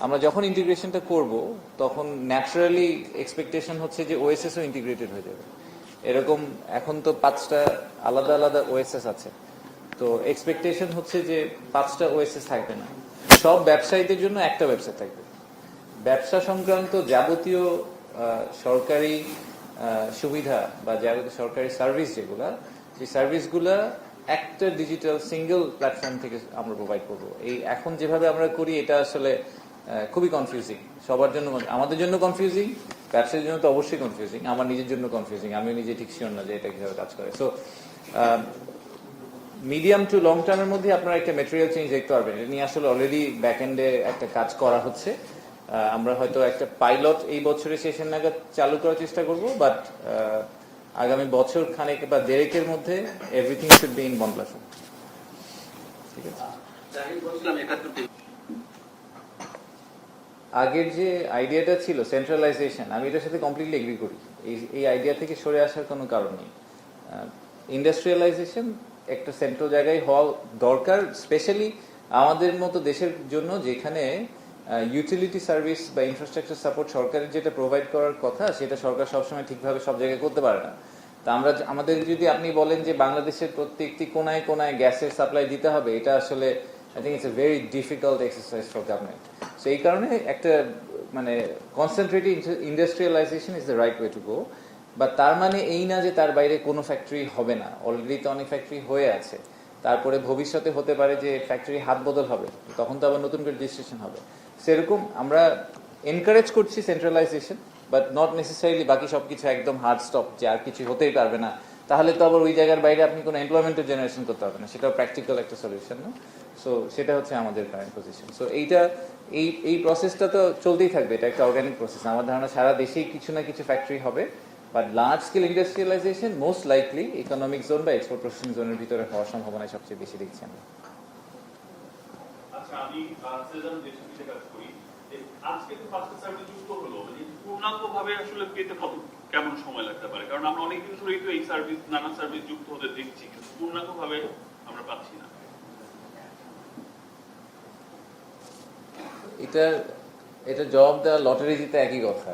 আমরা যখন ইন্টিগ্রেশনটা করব তখন ন্যাচারালি এক্সপেকটেশন হচ্ছে যে ওএসএসও ইন্টিগ্রেটেড হয়ে যাবে। এরকম এখন তো 5টা আলাদা আলাদা ওএসএস আছে, তো এক্সপেকটেশন হচ্ছে যে 5টা ওএসএস থাকবে না, সব ব্যবসায়ীদের জন্য একটা ওয়েবসাইট থাকবে। ব্যবসা সংক্রান্ত যাবতীয় সরকারি সুবিধা বা যাবতীয় সরকারি সার্ভিস যেগুলা, সেই সার্ভিসগুলা একটা ডিজিটাল সিঙ্গেল প্ল্যাটফর্ম থেকে আমরা প্রোভাইড করব। এই এখন যেভাবে আমরা করি এটা আসলে খুবই কনফিউজিং সবার জন্য, আমাদের জন্য কনফিউজিং, ব্যবসার জন্য তো অবশ্যই কনফিউজিং, আমার নিজের জন্য কনফিউজিং, আমিও নিজে ঠিক শিওর না যে এটা কিভাবে কাজ করে। সো মিডিয়াম টু লং টার্মের মধ্যে আপনারা একটা ম্যাটেরিয়াল চেঞ্জ দেখতে পারবেন। এটা নিয়ে আসলে অলরেডি ব্যাক এন্ডে একটা কাজ করা হচ্ছে। আমরা হয়তো একটা পাইলট এই বছরের শেষের নাগাদ চালু করার চেষ্টা করব, বাট আগামী বছর খানেক বা দেড়েকের মধ্যে everything should be in one platform. ঠিক আছে। আগের যে আইডিয়াটা ছিল সেন্ট্রালাইজেশন, আমি এটার সাথে কমপ্লিটলি এগ্রি করি। এই আইডিয়া থেকে সরে আসার কোনো কারণ নেই। ইন্ডাস্ট্রিয়ালাইজেশন একটা সেন্ট্রাল জায়গায় হওয়া দরকার, স্পেশালি আমাদের মতো দেশের জন্য যেখানে ইউটিলিটি সার্ভিস বা ইনফ্রাস্ট্রাকচার সাপোর্ট সরকারের যেটা প্রোভাইড করার কথা সেটা সরকার সবসময় ঠিকভাবে সব জায়গায় করতে পারে না। তা আমাদের যদি আপনি বলেন যে বাংলাদেশের প্রত্যেকটি কোনায় কোনায় গ্যাসের সাপ্লাই দিতে হবে, এটা আসলে I think it's a very difficult exercise for government. So এই কারণে একটা মানে concentrated industrialisation is the right way to go. বা তার মানে এই না যে তার বাইরে কোনো ফ্যাক্টরি হবে না, অলরেডি তো অনেক ফ্যাক্টরি হয়ে আছে। তারপরে ভবিষ্যতে হতে পারে যে ফ্যাক্টরি হাত বদল হবে, তখন তো আবার নতুন করে রেজিস্ট্রেশন হবে। সেরকম আমরা এনকারেজ করছি সেন্ট্রালাইজেশন, বাট নট নেসেসারিলি বাকি সবকিছু একদম হার্ড স্টপ যে আর কিছু হতেই পারবে না, তাহলে তো আবার ওই জায়গার বাইরে আপনি কোনো এমপ্লয়মেন্টের জেনারেশন করতে পারবেন না, সেটাও প্র্যাকটিক্যাল একটা সলিউশন না। সো সেটা হচ্ছে আমাদের কারেন্ট পজিশন। সো এই প্রসেসটা তো চলতেই থাকবে, এটা একটা অর্গানিক প্রসেস। আমার ধারণা সারা দেশেই কিছু না কিছু ফ্যাক্টরি হবে, but large scale industrialisation most likely economic zone বা এক্সপোর্ট প্রসেসিং জোনের ভিতরে হওয়ার সম্ভাবনা সবচেয়ে বেশি দেখছি আমরা। আচ্ছা, আমি সেজন দেশে কাজ করি, আজকে তো পাঁচটা সার্ভিস যুক্ত হলো, মানে পূর্ণাঙ্গভাবে আসলে পেতে কত কেমন সময় লাগতে পারে? কারণ আমরা অনেকদিন ধরেই তো এই সার্ভিস নানা সার্ভিস যুক্ত হতে দেখছি, কিন্তু পূর্ণাঙ্গভাবে আমরা পাচ্ছি না। এটা জবাব দেওয়া লটারি জিতে একই কথা।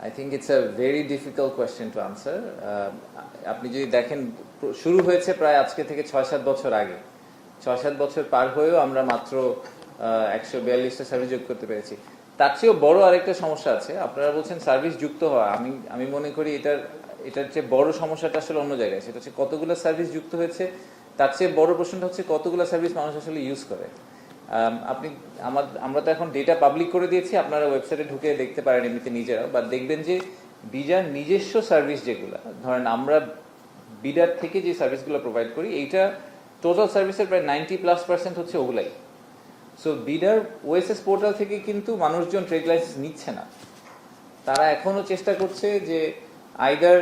I think it's a very difficult question to answer. আপনি যদি দেখেন শুরু হয়েছে প্রায় আজকে থেকে 6-7 বছর আগে, 6-7 বছর পার হয়েও আমরা মাত্র 142টা সার্ভিস যোগ করতে পেরেছি। তার চেয়েও বড় আরেকটা সমস্যা আছে। আপনারা বলছেন সার্ভিস যুক্ত হওয়া, আমি মনে করি এটার চেয়ে বড় সমস্যাটা আসলে অন্য জায়গায়। সেটা হচ্ছে কতগুলো সার্ভিস যুক্ত হয়েছে, তার চেয়ে বড় প্রশ্নটা হচ্ছে কতগুলো সার্ভিস মানুষ আসলে ইউজ করে। আমরা তো এখন ডেটা পাবলিক করে দিয়েছি, আপনারা ওয়েবসাইটে ঢুকে দেখতে পারেন এমনিতে নিজেরাও, বা দেখবেন যে বিডার নিজস্ব সার্ভিস যেগুলো, ধরেন আমরা বিডার থেকে যে সার্ভিসগুলো প্রোভাইড করি, এইটা টোটাল সার্ভিসের প্রায় 90+% হচ্ছে ওগুলাই। সো বিডার ওএসএস পোর্টাল থেকে কিন্তু মানুষজন ট্রেড লাইসেন্স নিচ্ছে না। তারা এখনো চেষ্টা করছে যে আইদার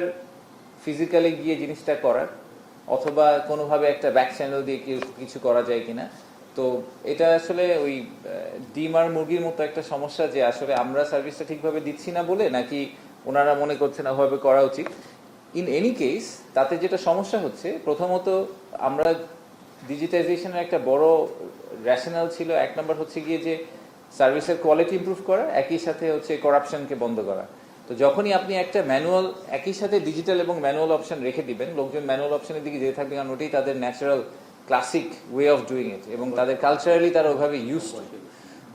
ফিজিক্যালি গিয়ে জিনিসটা করার, অথবা কোনোভাবে একটা ব্যাক চ্যানেল দিয়ে কিছু করা যায় কিনা। তো এটা আসলে ওই ডিম আর মুরগির মতো একটা সমস্যা, যে আসলে আমরা সার্ভিসটা ঠিকভাবে দিচ্ছি না বলে নাকি ওনারা মনে করছেন ওভাবে করা উচিত। ইন এনি কেস তাতে যেটা সমস্যা হচ্ছে, প্রথমত আমরা ডিজিটাইজেশনের একটা বড় র্যাশনাল ছিল, এক নম্বর হচ্ছে গিয়ে যে সার্ভিসের কোয়ালিটি ইমপ্রুভ করা, একই সাথে হচ্ছে করাপশনকে বন্ধ করা। তো যখনই আপনি একটা ম্যানুয়াল একই সাথে ডিজিটাল এবং ম্যানুয়াল অপশন রেখে দিবেন, লোকজন ম্যানুয়াল অপশনের দিকে যেতে থাকবে, কারণ ওটাই তাদের natural classic way of doing it, এবং তাদের কালচারালি তারা ওইভাবে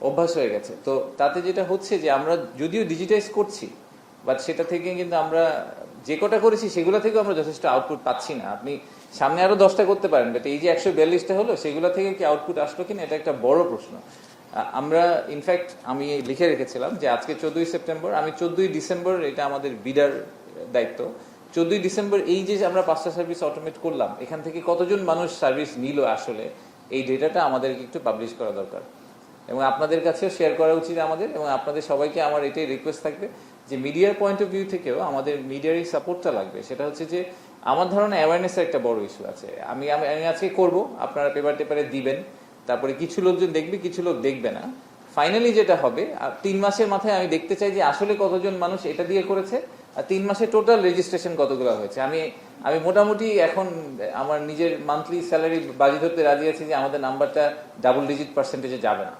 অভ্যাস হয়ে গেছে। তো তাতে যেটা হচ্ছে যে আমরা যদিও ডিজিটাইজ করছি, বাট সেটা থেকে কিন্তু আমরা যে কটা করেছি সেগুলো থেকেও আমরা যথেষ্ট আউটপুট পাচ্ছি না। আপনি সামনে আরো 10টা করতে পারেন, বাট এই যে 142টা হলো, সেগুলো থেকে কি আউটপুট আসলো কিনা, এটা একটা বড় প্রশ্ন। আমরা ইনফ্যাক্ট আমি লিখে রেখেছিলাম যে আজকে 14ই সেপ্টেম্বর, আমি 14ই ডিসেম্বর, এটা আমাদের বিডার দায়িত্ব, 14ই ডিসেম্বর এই যে আমরা 5টা সার্ভিস অটোমেট করলাম, এখান থেকে কতজন মানুষ সার্ভিস নিল আসলে, এই ডেটাটা আমাদেরকে একটু পাবলিশ করা দরকার, এবং আপনাদের কাছেও শেয়ার করা উচিত আমাদের। এবং আপনাদের সবাইকে আমার এটাই রিকোয়েস্ট থাকবে যে মিডিয়ার পয়েন্ট অফ ভিউ থেকেও আমাদের মিডিয়ার এই সাপোর্টটা লাগবে। সেটা হচ্ছে যে আমার ধারণা অ্যাওয়ারনেসের একটা বড় ইস্যু আছে। আমি আজকে করব, আপনারা পেপারে দিবেন, তারপরে কিছু লোকজন দেখবে, কিছু লোক দেখবে না। ফাইনালি যেটা হবে, 3 মাসের মাথায় আমি দেখতে চাই যে আসলে কতজন মানুষ এটা দিয়ে করেছে, আর 3 মাসে টোটাল রেজিস্ট্রেশন কতগুলো হয়েছে। আমি মোটামুটি এখন আমার নিজের মান্থলি স্যালারি বাজি ধরতে রাজি আছি যে আমাদের নাম্বারটা ডাবল ডিজিট পার্সেন্টেজে যাবে না।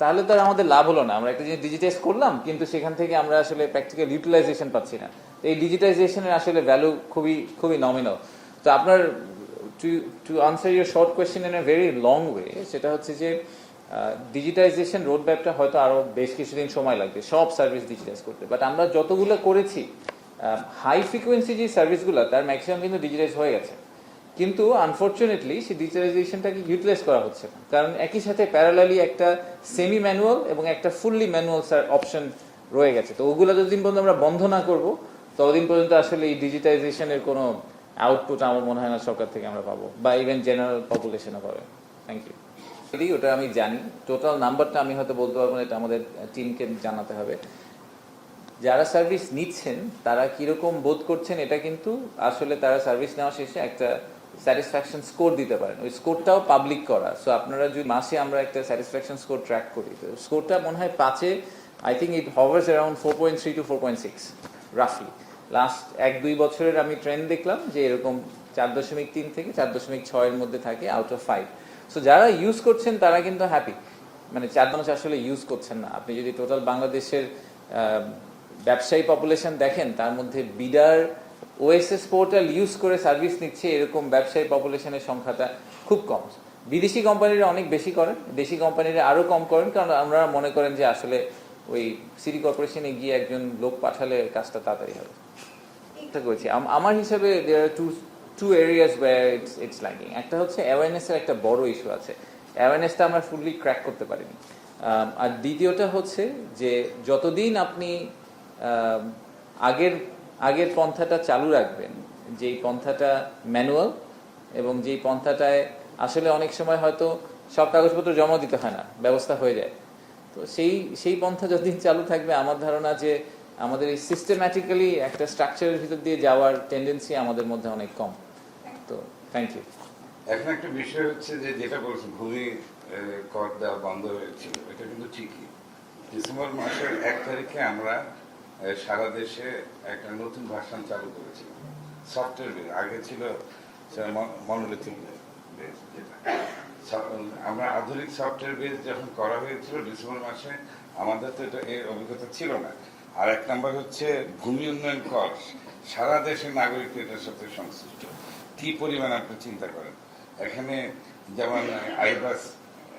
তাহলে তো আর আমাদের লাভ হলো না। আমরা একটা জিনিস ডিজিটাইজ করলাম, কিন্তু সেখান থেকে আমরা আসলে প্র্যাকটিক্যাল ইউটিলাইজেশন পাচ্ছি না। তো এই ডিজিটাইজেশনের আসলে ভ্যালু খুবই খুবই নমিনাল। তো আপনার to answer your short question in a very long way, সেটা হচ্ছে যে ডিজিটাইজেশন রোড ম্যাপটা হয়তো আরও বেশ কিছুদিন সময় লাগবে সব সার্ভিস ডিজিটাইজ করতে, বাট আমরা যতগুলো করেছি হাই ফ্রিকোয়েন্সি যে সার্ভিসগুলো তার ম্যাক্সিমাম কিন্তু ডিজিটাইজ হয়ে গেছে। কিন্তু আনফর্চুনেটলি সেই ডিজিটালাইজেশনটাকে ইউটিলাইজ করা হচ্ছে না, কারণ একই সাথে প্যারালালি একটা সেমি ম্যানুয়াল এবং একটা ফুললি ম্যানুয়াল অপশন রয়ে গেছে। তো ওগুলো যতদিন পর্যন্ত আমরা বন্ধ না করব ততদিন পর্যন্ত আসলে এই ডিজিটাইজেশনের কোনো আউটপুট আমার মনে হয় না সরকার থেকে আমরা পাবো, বা ইভেন জেনারেল পপুলেশনও পাবে। Thank you. ওটা আমি জানি, টোটাল নাম্বারটা আমি হয়তো বলতে পারবো না, এটা আমাদের টিমকে জানাতে হবে। যারা সার্ভিস নিচ্ছেন তারা কিরকম বোধ করছেন এটা কিন্তু আসলে তারা সার্ভিস নেওয়া শেষে একটা স্যাটিসফ্যাকশন স্কোর দিতে পারেন, ওই স্কোরটাও পাবলিক করা। সো আপনারা যদি মাসে আমরা একটা স্যাটিসফ্যাকশন স্কোর ট্র্যাক করি, তো স্কোরটা মনে হয় 5-এ I think it hovers around 4.3 to 4.6 রাফলি। লাস্ট 1-2 বছরের আমি ট্রেন্ড দেখলাম যে এরকম 4.3 থেকে 4.6 এর মধ্যে থাকে আউট অফ 5। সো যারা ইউজ করছেন তারা কিন্তু হ্যাপি, মানে 4 মানুষ আসলে ইউজ করছেন না। আপনি যদি টোটাল বাংলাদেশের ব্যবসায়ী পপুলেশন দেখেন, তার মধ্যে বিডার ওএসএস পোর্টাল ইউজ করে সার্ভিস নিচ্ছে এরকম ব্যবসায়ী পপুলেশনের সংখ্যাটা খুব কম। বিদেশি কোম্পানিরা অনেক বেশি করেন, দেশি কোম্পানিরা আরও কম করেন, কারণ আমরা মনে করেন যে আসলে ওই সিটি কর্পোরেশনে গিয়ে একজন লোক পাঠালে কাজটা তাড়াতাড়ি হবে। এটা করেছি আমার হিসাবে there are two areas where it's lacking. একটা হচ্ছে অ্যাওয়ারনেসের একটা বড় ইস্যু আছে, অ্যাওয়ারনেসটা আমরা ফুললি ক্র্যাক করতে পারিনি। আর দ্বিতীয়টা হচ্ছে যে যতদিন আপনি আগের আগের পন্থাটা চালু রাখবেন, যেই পন্থাটা ম্যানুয়াল এবং যেই পন্থাটায় আসলে অনেক সময় হয়তো সব কাগজপত্র জমা দিতে হয় না, ব্যবস্থা হয়ে যায়, তো সেই পন্থা যতদিন চালু থাকবে আমার ধারণা যে আমাদের এই সিস্টেম্যাটিক্যালি একটা স্ট্রাকচারের ভিতর দিয়ে যাওয়ার টেন্ডেন্সি আমাদের মধ্যে অনেক কম। তো থ্যাংক ইউ। এখন একটা বিষয় হচ্ছে যে যেটা বলছি ভূমি কর দেওয়া বন্ধ হয়েছিল, এটা কিন্তু ঠিকই। ডিসেম্বর মাসের 1 তারিখে আমরা সারা দেশে একটা নতুন ভার্সন চালু করেছিলাম সফটওয়্যার বেস। আগে ছিল মনোলিথিক বেস, যেটা আমরা আধুনিক সফটওয়্যার বেস যখন করা হয়েছিল ডিসেম্বর মাসে, আমাদের তো এটা এর অভিজ্ঞতা ছিল না। আর 1 নম্বর হচ্ছে ভূমি উন্নয়ন কর সারা দেশের নাগরিক এটার সাথে সংশ্লিষ্ট। কি পরিমাণ আপনি চিন্তা করেন, এখানে যেমন আইবাস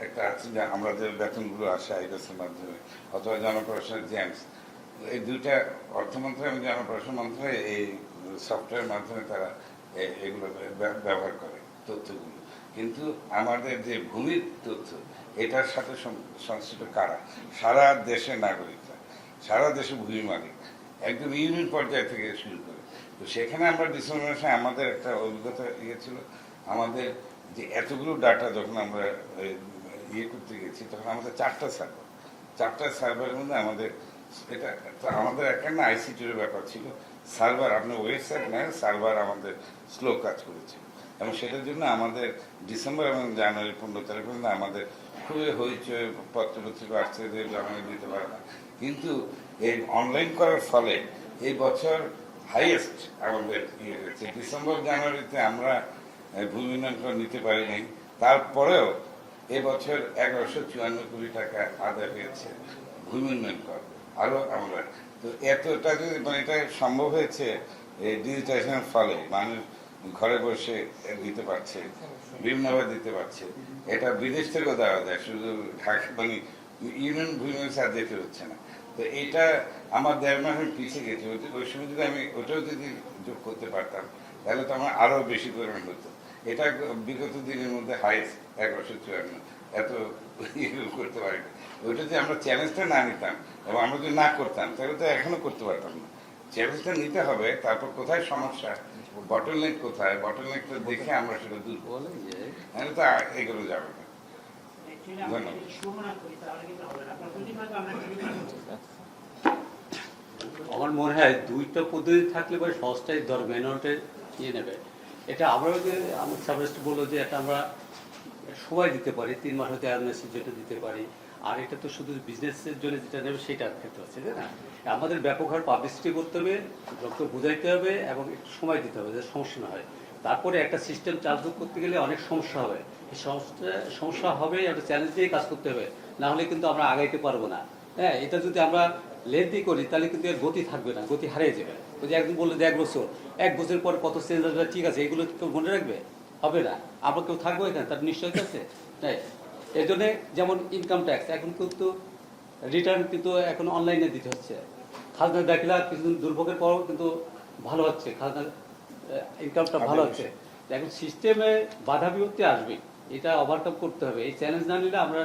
একটা আছে, যে আমাদের বেতনগুলো আসে আইবাসের মাধ্যমে, অথবা জনপ্রশাসনের জেমস, এই দুইটা অর্থ মন্ত্রণালয় এবং জনপ্রশাসন মন্ত্রণালয় এই সফটওয়্যারের মাধ্যমে তারা এগুলো ব্যবহার করে তথ্যগুলো। কিন্তু আমাদের যে ভূমির তথ্য, এটার সাথে সংশ্লিষ্ট কারা? সারা দেশের নাগরিকরা, সারা দেশে ভূমি মালিক, একদম ইউনিয়ন পর্যায় থেকে শুরু করে। তো সেখানে আমরা ডিসেম্বর মাসে আমাদের একটা অভিজ্ঞতা ছিল, আমাদের যে এতগুলো ডাটা যখন আমরা করতে গেছি, তখন আমাদের 4টা সার্ভারের মধ্যে আমাদের এটা আমাদের একটা না আইসিটির ব্যাপার ছিল। সার্ভার আপনার ওয়েবসাইট নয়, সার্ভার আমাদের স্লো কাজ করেছে, এবং সেটার জন্য আমাদের ডিসেম্বর এবং জানুয়ারি 15 তারিখ পর্যন্ত আমাদের খুবই হইচই, পত্রপত্রিকা আসছে যে জমা দিতে পারে না। কিন্তু এই অনলাইন করার ফলে এই বছর হাইয়েস্ট আমাদের ইয়ে হয়েছে। ডিসেম্বর জানুয়ারিতে আমরা ভূমি উন্নয়ন কর নিতে পারিনি, তারপরেও এবছর 1154 কোটি টাকা আদায় হয়েছে ভূমি উন্নয়ন কর। আরো আমরা তো এতটা যদি মানে এটা সম্ভব হয়েছে এই ডিজিটাইজেশনের ফলে, মানুষ ঘরে বসে দিতে পারছে, বিভিন্নভাবে দিতে পারছে। এটা বিদেশ থেকেও দেওয়া যায়, শুধু ঢাকা মানে ইউনিয়ন ভূমি আর যেতে হচ্ছে না। তো এটা আমার 1.5 মাস পিছিয়ে গেছে। ওই সময় যদি আমি ওটাও যদি যোগ করতে পারতাম, তাহলে তো আমার আরো বেশি পরিমাণ হতো। এটা বিগত দিনের মধ্যে হাইস্ট 1154, এত করতে পারি। ওইটা যে আমরা চ্যালেঞ্জটা না নিতাম এবং আমরা যদি না করতাম, তাহলে তো এখনো করতে পারতাম না। চ্যালেঞ্জটা নিতে হবে, তারপর কোথায় সমস্যা, বটলনেক কোথায়, বটলনেকটা দেখে আমরা সেটা দূর করবো, তাহলে তো এগুলো যাবে না। আমার মনে হয় 2টা পদ্ধতি থাকলে পরে সহজটাই ধর ম্যানুয়ালটা নিয়ে নেবে। এটা আমরাও যে আমার সাবজেস্ট বললো যে এটা আমরা সময় দিতে পারি, 3 মাস হতে অ্যাওয়ারনেসের যেটা দিতে পারি। আর এটা তো শুধু বিজনেসের জন্য যেটা নেবে সেটার ক্ষেত্রে হচ্ছে, তাই না? আমাদের ব্যাপক হারে পাবলিসিটি করতে হবে, লোককে বোঝাইতে হবে এবং একটু সময় দিতে হবে যাতে সমস্যা না হয়। তারপরে একটা সিস্টেম চালু করতে গেলে অনেক সমস্যা হবে, এই সমস্যা হবে, একটা চ্যালেঞ্জ দিয়ে কাজ করতে হবে। না হলে কিন্তু আমরা আগাইতে পারবো না। হ্যাঁ, এটা যদি আমরা লেন্দি করি তাহলে কিন্তু এর গতি থাকবে না, গতি হারিয়ে যাবে। ওই যে একদম বললো যে 1 বছর পর কত চেঞ্জ আসবে, ঠিক আছে, এগুলো কেউ মনে রাখবে? হবে না। আমরা কেউ থাকবো এখানে, তার নিশ্চয়তা আছে? তাই এর জন্য যেমন ইনকাম ট্যাক্স এখন কিন্তু রিটার্ন কিন্তু এখন অনলাইনে দিতে হচ্ছে। খাজনা দাখিলা কিছুদিন দুর্ভোগের পরও কিন্তু ভালো হচ্ছে, খাজনা ইনকামটা ভালো হচ্ছে। এখন সিস্টেমে বাধা বিপত্তি আসবে, এটা ওভারকাম করতে হবে। এই চ্যালেঞ্জ না নিলে আমরা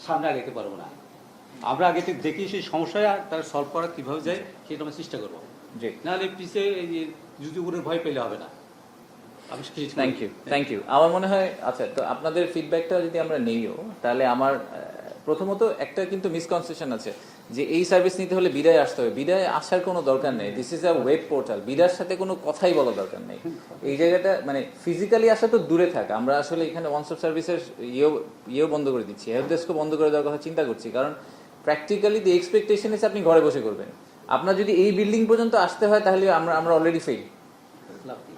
সামনে আগাইতে পারবো না। আমরা আগে থেকে দেখি সেই সমস্যায় তার সলভ করা কীভাবে যায় সেটা আমরা চেষ্টা করবো। জি, নাহলে পিছিয়ে এই যে যুদ্ধগুলোর ভয় পেলে হবে না। আমি থ্যাংক ইউ। আমার মনে হয় আচ্ছা, তো আপনাদের ফিডব্যাকটা যদি আমরা নেইও, তাহলে আমার প্রথমত একটা কিন্তু মিসকনসেপশন আছে যে এই সার্ভিস নিতে হলে বিদায় আসতে হবে। বিদায় আসার কোনো দরকার নেই। This is a web portal. বিদার সাথে কোনো কথাই বলা দরকার নেই। এই জায়গাটা মানে ফিজিক্যালি আসা তো দূরে থাক, আমরা আসলে এখানে ওয়ান স্টপ সার্ভিসের ইয়েও বন্ধ করে দিচ্ছি, হেল্প ডেস্কও বন্ধ করে দেওয়ার কথা চিন্তা করছি। কারণ প্র্যাকটিক্যালি দি এক্সপেকটেশন ইজ আপনি ঘরে বসে করবেন। আপনার যদি এই বিল্ডিং পর্যন্ত আসতে হয় তাহলে আমরা অলরেডি ফেল।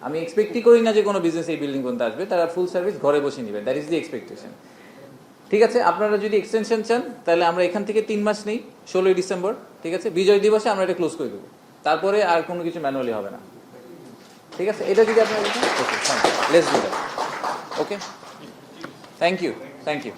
আমি এক্সপেক্টই করি না যে কোনো বিজনেস এই বিল্ডিং পর্যন্ত আসবে, তারা ফুল সার্ভিস ঘরে বসে নেবে। That is the expectation. ঠিক আছে, আপনারা যদি এক্সটেনশন চান তাহলে আমরা এখান থেকে 3 মাস নেই, 16ই ডিসেম্বর। ঠিক আছে, বিজয় দিবসে আমরা এটা ক্লোজ করে দেবো, তারপরে আর কোনো কিছু ম্যানুয়ালি হবে না। ঠিক আছে, এটা যদি আপনারা okay, let's do that. Okay, thank you.